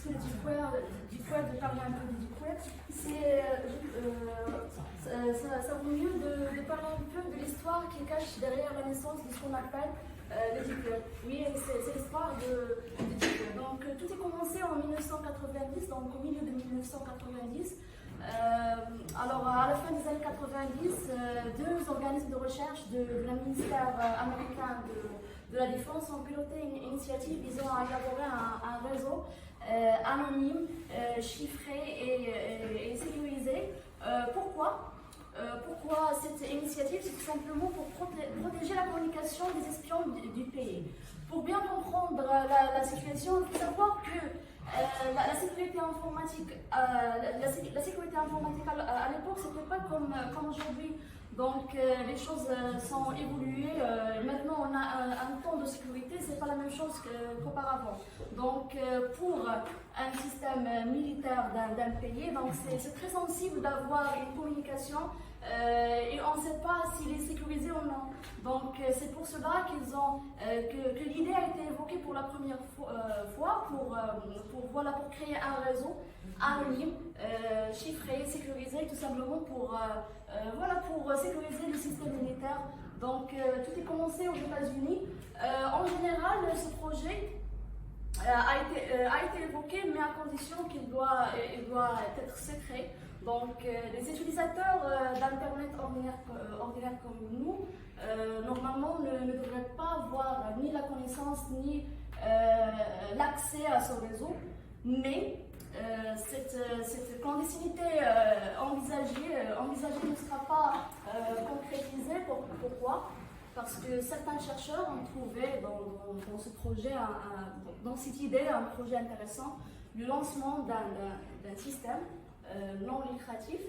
que le deep web, de parler un peu du deep web, ça vaut mieux de parler un peu de l'histoire qui cache derrière la naissance de ce qu'on appelle le deep web. Oui, c'est l'histoire du deep web. Donc tout a commencé en 1990, donc au milieu de 1990. Alors à la fin des années 90, deux organismes de recherche de ministère américain de la Défense ont piloté une initiative visant à élaborer un réseau anonyme, chiffré et sécurisé. Pourquoi cette initiative? C'est tout simplement pour protéger la communication des espions du pays. Pour bien comprendre la situation, il faut savoir que la sécurité informatique, la sécurité informatique à l'époque, c'était pas comme aujourd'hui. Donc les choses sont évoluées. Maintenant, on a un temps de sécurité, c'est pas la même chose qu'auparavant. Donc pour un système militaire d'un pays, donc c'est très sensible d'avoir une communication et on ne sait pas s'il est sécurisé ou non. Donc c'est pour cela que l'idée a été évoquée pour la première fois pour créer un réseau anonyme, chiffré, sécurisé, tout simplement pour sécuriser le système militaire. Donc tout est commencé aux États-Unis. En général, ce projet a été évoqué, mais à condition qu'il doit être secret. Donc, les utilisateurs d'Internet ordinaire comme nous, normalement, ne devraient pas avoir ni la connaissance ni l'accès à ce réseau. Mais cette clandestinité envisagée ne sera pas concrétisée. Pourquoi? Parce que certains chercheurs ont trouvé dans ce projet, dans cette idée, un projet intéressant, le lancement d'un système non lucratif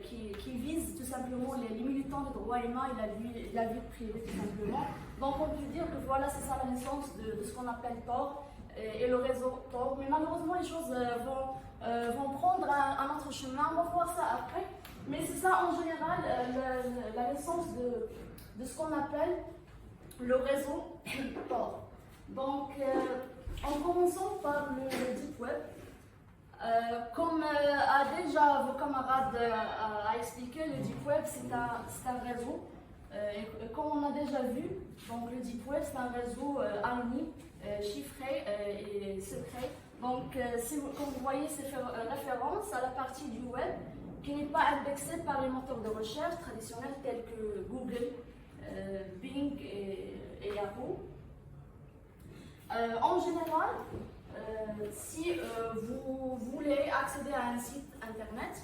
qui vise tout simplement les militants des droits humains et la vie privée tout simplement. Donc on peut dire que voilà, c'est ça la naissance de ce qu'on appelle Tor et le réseau Tor. Mais malheureusement les choses vont prendre un autre chemin, on va voir ça après. Mais c'est ça en général la naissance de ce qu'on appelle le réseau Tor. Donc en commençant par le Deep Web, comme a déjà vos camarades expliqué, le Deep Web c'est un réseau. Et comme on a déjà vu, donc le Deep Web c'est un réseau anonyme, chiffré et secret. Donc comme vous voyez, c'est fait référence à la partie du web qui n'est pas indexée par les moteurs de recherche traditionnels tels que Google, Bing et Yahoo. En général, si vous voulez accéder à un site internet,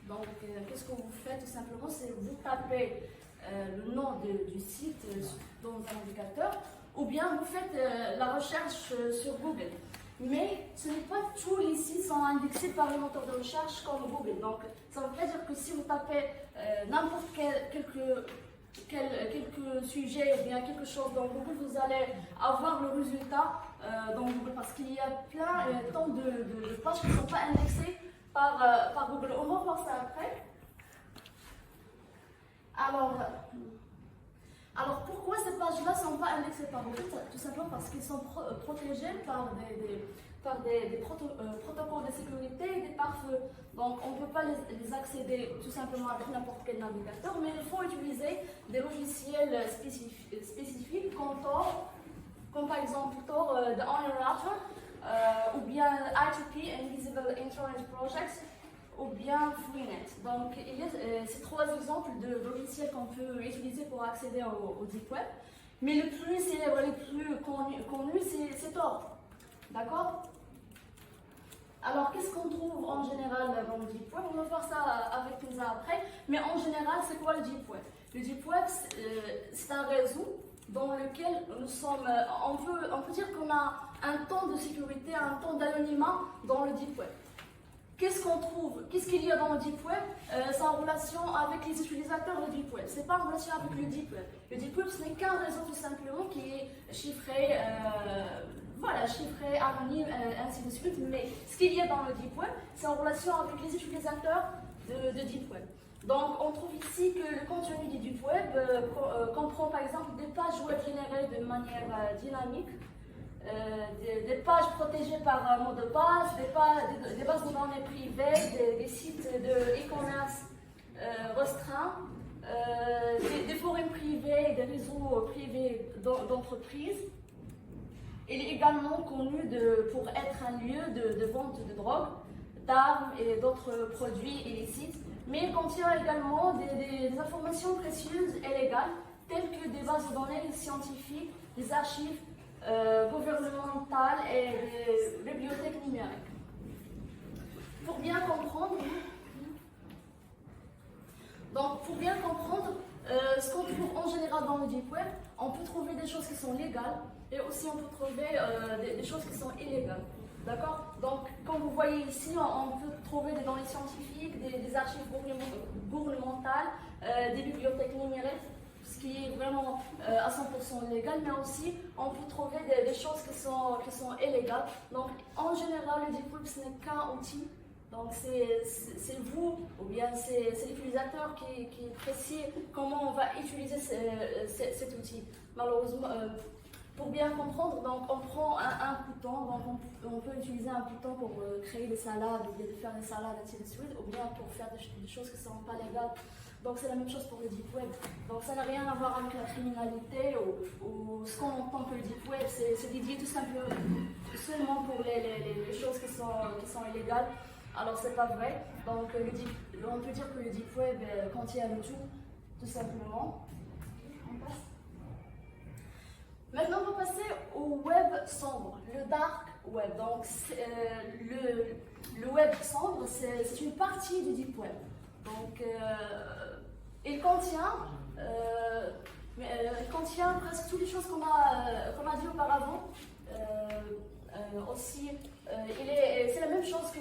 donc qu'est-ce que vous faites tout simplement, c'est vous tapez le nom du site dans un navigateur, ou bien vous faites la recherche sur Google. Mais ce n'est pas tous les sites sont indexés par les moteurs de recherche comme Google. Donc ça ne veut pas dire que si vous tapez n'importe quelques sujets ou bien quelque chose dans Google, vous allez avoir le résultat dans Google, parce qu'il y a tant de pages qui ne sont pas indexées par Google. On va voir ça après. Alors pourquoi ces pages-là ne sont pas indexées par Google? Tout simplement parce qu'ils sont protégés par des protocoles de sécurité et des pare-feux. Donc on ne peut pas les accéder tout simplement avec n'importe quel navigateur, mais il faut utiliser des logiciels spécifiques comme par exemple Tor de Honorata, ou bien I2P, Invisible Internet Project, ou bien Freenet. Donc il y a ces trois exemples de logiciels qu'on peut utiliser pour accéder au Deep Web. Mais le plus célèbre et le plus connu c'est Tor. D'accord? Alors qu'est-ce qu'on trouve en général dans le Deep Web? On va voir ça avec Lisa après. Mais en général, c'est quoi le Deep Web? Le Deep Web, c'est un réseau dans lequel nous sommes, on peut dire qu'on a un temps de sécurité, un temps d'anonymat dans le Deep Web. Qu'est-ce qu'on trouve? Qu'est-ce qu'il y a dans le Deep Web? C'est en relation avec les utilisateurs du Deep Web. Ce n'est pas en relation avec le Deep Web. Le Deep Web, ce n'est qu'un réseau tout simplement qui est chiffré, chiffré, anonyme, ainsi de suite. Mais ce qu'il y a dans le Deep Web, c'est en relation avec les utilisateurs de Deep Web. Donc, on trouve ici que le contenu du Deep Web comprend par exemple des pages web générées de manière dynamique, des pages protégées par un mot de passe, des bases de données privées, des sites de e-commerce restreints, des forums privés, des réseaux privés d'entreprises. Il est également connu pour être un lieu de vente de drogue, d'armes et d'autres produits illicites, mais il contient également des informations précieuses et légales, telles que des bases de données scientifiques, des archives gouvernementales et des bibliothèques numériques. Pour bien comprendre, ce qu'on trouve en général dans le Deep Web, on peut trouver des choses qui sont légales et aussi on peut trouver des choses qui sont illégales. D'accord? Donc, comme vous voyez ici, on peut trouver des données scientifiques, des archives gouvernementales, des bibliothèques numériques, ce qui est vraiment à 100% légal, mais aussi on peut trouver des choses qui sont illégales. Donc, en général, le Deep Web, ce n'est qu'un outil. Donc, c'est vous, ou bien c'est l'utilisateur qui apprécie comment on va utiliser cet outil. Malheureusement, pour bien comprendre, donc on prend un bouton, donc on peut utiliser un bouton pour créer des salades, ou bien faire des salades, ainsi de suite, ou bien pour faire des choses qui ne sont pas légales. Donc c'est la même chose pour le Deep Web. Donc ça n'a rien à voir avec la criminalité ou ce qu'on entend que le Deep Web, c'est dédié tout simplement seulement pour les choses qui sont illégales. Alors c'est pas vrai. Donc on peut dire que le Deep Web contient le tout simplement. On passe. Maintenant, on va passer au web sombre, le dark web. Donc, le web sombre, c'est une partie du deep web. Donc, il contient presque toutes les choses qu'on a dit auparavant. C'est la même chose que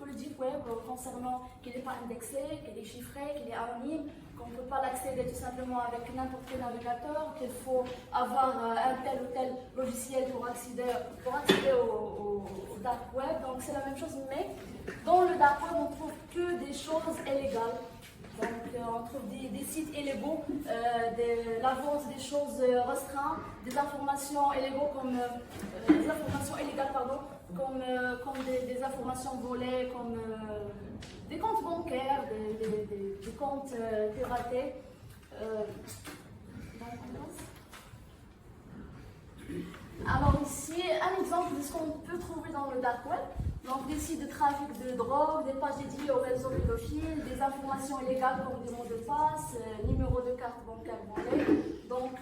le deep web concernant qu'il n'est pas indexé, qu'il est chiffré, qu'il est anonyme, qu'on ne peut pas l'accéder tout simplement avec n'importe quel navigateur, qu'il faut avoir un tel ou tel logiciel pour accéder au dark web. Donc c'est la même chose, mais dans le dark web, on ne trouve que des choses illégales. Donc on trouve des sites illégaux, la vente des choses restreintes, des informations illégaux illégales comme des informations volées, comme des comptes bancaires, des comptes piratés. Alors ici, un exemple de ce qu'on peut trouver dans le dark web. Donc des sites de trafic de drogue, des pages dédiées aux réseaux pédophiles, des informations illégales comme des mots de passe, numéros de carte bancaire volés. Donc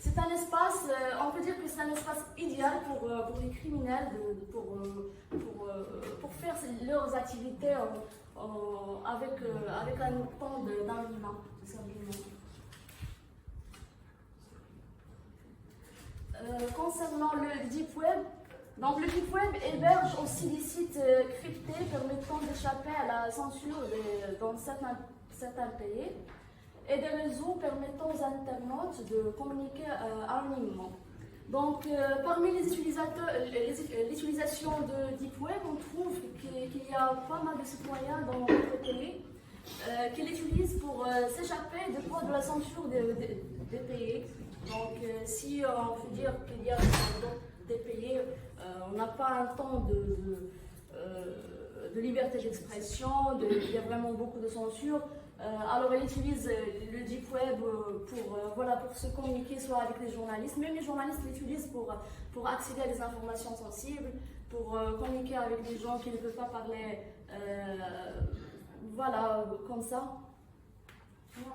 c'est un espace, on peut dire que c'est un espace idéal pour les criminels pour faire leurs activités avec un temps d'anonymat, tout simplement. Concernant le Deep Web, donc le Deep Web héberge aussi des sites cryptés permettant d'échapper à la censure dans certains pays et des réseaux permettant aux internautes de communiquer anonymement. Donc parmi l'utilisation de Deep Web, on trouve qu'il y a pas mal de citoyens dans notre pays qui l'utilisent pour s'échapper de la censure des pays. Donc si on peut dire qu'il y a des pays, on n'a pas un temps de liberté d'expression, il y a vraiment beaucoup de censure. Alors elle utilise le Deep Web pour se communiquer soit avec les journalistes, même les journalistes l'utilisent pour accéder à des informations sensibles, pour communiquer avec des gens qui ne peuvent pas parler comme ça.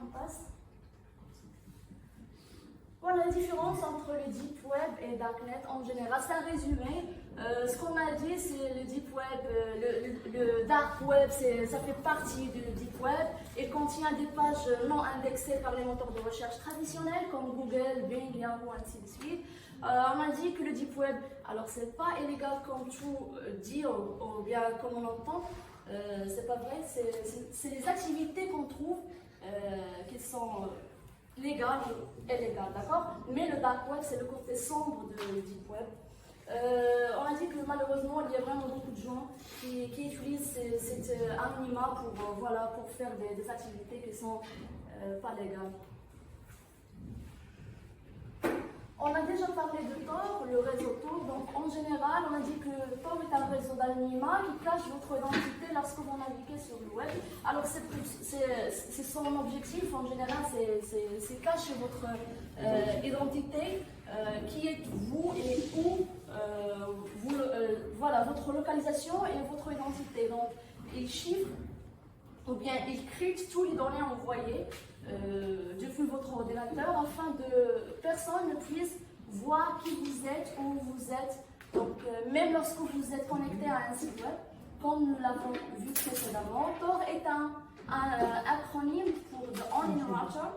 On passe. Voilà la différence entre le Deep Web et Darknet en général. C'est un résumé. Ce qu'on a dit, c'est le Deep Web, le Dark Web, ça fait partie du Deep Web et contient des pages non indexées par les moteurs de recherche traditionnels comme Google, Bing, Yahoo, ainsi de suite. On a dit que le Deep Web, alors c'est pas illégal comme tout dit ou bien comme on entend, c'est pas vrai, c'est les activités qu'on trouve qui sont légales ou illégales, d'accord? Mais le Dark Web, c'est le côté sombre du Deep Web. On a dit que malheureusement, il y a vraiment beaucoup de gens qui utilisent cet anonymat pour faire des activités qui ne sont pas légales. On a déjà parlé de Tor, le Donc, en général, on a dit que Tor est un réseau d'anonymat qui cache votre identité lorsque vous naviguez sur le web. Alors, c'est son objectif, en général, c'est cacher votre identité, qui êtes vous et où, voilà, votre localisation et votre identité. Donc, il chiffre ou bien il crypte tous les données envoyées depuis votre ordinateur afin que personne ne puisse voir qui vous êtes, où vous êtes. Donc, même lorsque vous êtes connecté à un site web, comme nous l'avons vu précédemment, Tor est un acronyme pour The Online Router.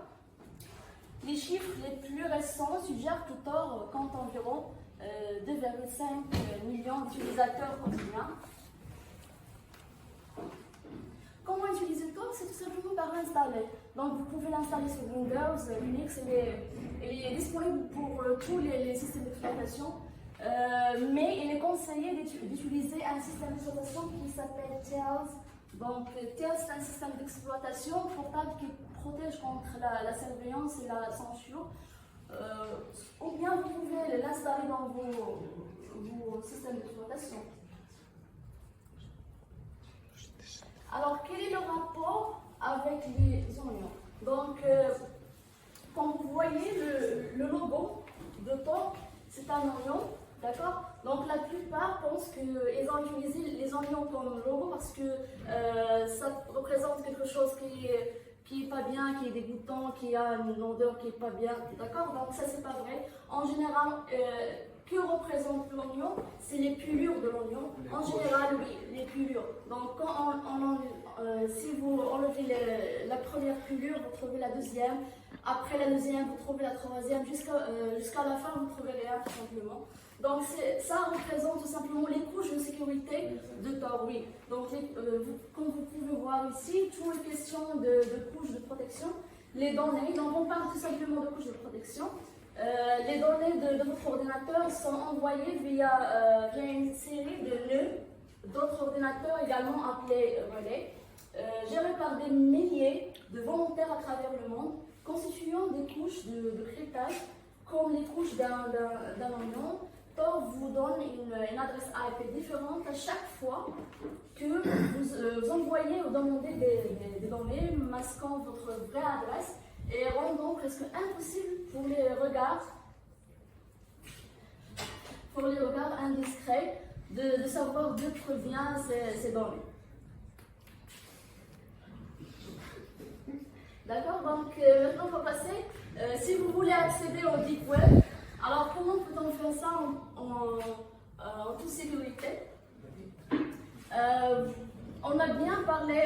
Les chiffres les plus récents suggèrent que Tor compte environ 2,5 millions d'utilisateurs quotidiens. Comment utiliser Tor? C'est tout simplement par l'installer. Donc vous pouvez l'installer sur Windows, Linux, il est disponible pour tous les systèmes d'exploitation, mais il est conseillé d'utiliser un système d'exploitation qui s'appelle Tails. Donc Tails, c'est un système d'exploitation portable qui protège contre la surveillance et la censure. Ou bien vous pouvez l'installer dans vos systèmes d'exploitation. Alors, quel est le rapport avec les oignons? Donc, comme vous voyez, le logo de Tor, c'est un oignon, d'accord? Donc, la plupart pensent qu'ils ont utilisé les oignons comme logo parce que ça représente quelque chose qui est pas bien, qui est dégoûtant, qui a une odeur qui est pas bien, d'accord? Donc, ça, c'est pas vrai. En général, que représente l'oignon? C'est les pelures de l'oignon. En général, oui, les pelures. Donc, si vous enlevez la première pelure, vous trouvez la deuxième. Après la deuxième, vous trouvez la troisième. Jusqu'à la fin, vous trouvez rien, tout simplement. Donc, ça représente tout simplement les couches de sécurité de Tor, oui. Donc, comme vous pouvez voir ici, tout est question de couches de protection. Les données, donc on parle tout simplement de couches de protection. Les données de votre ordinateur sont envoyées via une série de nœuds d'autres ordinateurs également appelés relais, gérés par des milliers de volontaires à travers le monde, constituant des couches de cryptage comme les couches d'un oignon. Tor vous donne une adresse IP différente à chaque fois que vous envoyez ou demandez des données masquant votre vraie adresse et rendant presque impossible pour les regards indiscrets de savoir d'où proviennent ces données. D'accord, donc maintenant on va passer, si vous voulez accéder au Deep Web, alors comment peut-on faire ça en toute sécurité? On a bien parlé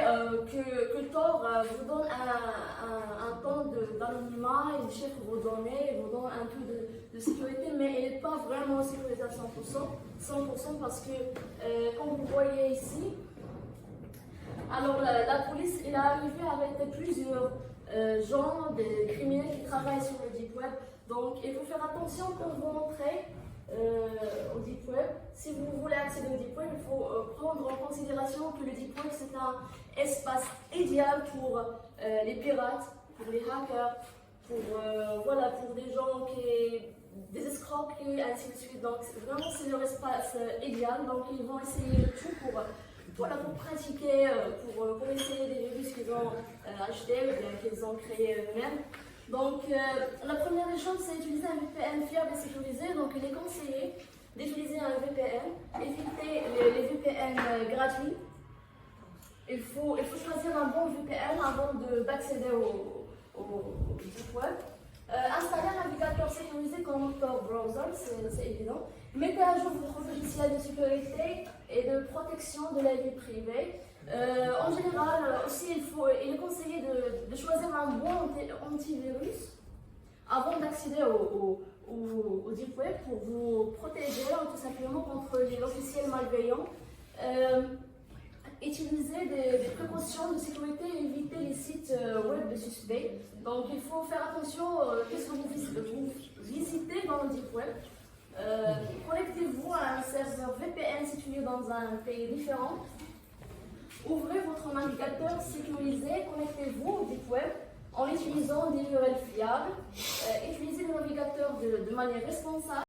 que Tor vous donne un temps d'anonymat, il chiffre vos données, il vous donne un peu de sécurité, mais il n'est pas vraiment sécurisé à 100% parce que, comme vous voyez ici, alors la police est arrivée à arrêter plusieurs gens, des criminels qui travaillent sur le Deep Web. Donc il faut faire attention quand vous entrez au Deep Web. Si vous voulez accéder au Deep Web, il faut prendre en considération que le Deep Web c'est un espace idéal pour les pirates, pour les hackers, pour des gens des escrocs et ainsi de suite. Donc vraiment c'est leur espace idéal. Donc ils vont essayer tout pour pratiquer, pour essayer des virus qu'ils ont achetés ou bien qu'ils ont créés eux-mêmes. Donc, la première des choses, c'est utiliser un VPN fiable et sécurisé. Donc, il est conseillé d'utiliser un VPN, éviter les VPN gratuits. Il faut choisir un bon VPN avant d'accéder au Deep Web. Installer un navigateur sécurisé comme Tor Browser, c'est évident. Mettez à jour votre logiciel de sécurité et de protection de la vie privée. En général, aussi, il est conseillé de choisir un bon antivirus avant d'accéder au Deep Web pour vous protéger tout simplement contre les logiciels malveillants. Utiliser des précautions de sécurité et éviter les sites web de suspects. Donc il faut faire attention qu'est-ce que vous visitez dans le Deep Web. Connectez-vous à un serveur VPN situé dans un pays différent. Ouvrez votre navigateur sécurisé, connectez-vous au Deep Web en utilisant des URL fiables. Utilisez le navigateur de manière responsable.